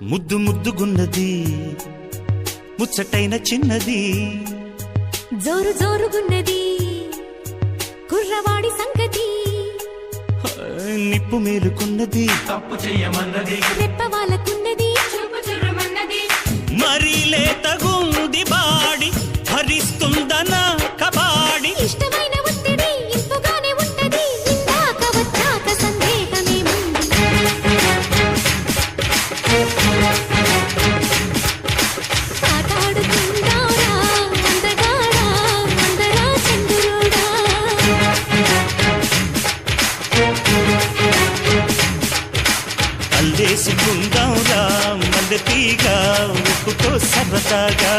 ముద్దు ముద్దుగున్నది ముచ్చటైన చిన్నది జోరు జోరుగున్నది కుర్రవాడి సంగతి నిప్పు మేలుకున్నది తప్పు చెయ్యమన్నది రెప్ప వాళ్ళకున్నది చూపు చుర్రమన్నది మరీ లేతగుంది బాడి భరిస్తుందనా కబాడి ఇష్టమైన ఒత్తిడి ఇంపుగానే ఉంటది ఇందాక వచ్చాక సందేహమేముంది ఆటాడుకుందారా అందగాడా అందరా చంద్రుడా అల్లేసుకుందాంరా మల్లె తీగ ఉప్పుతో సరదాగా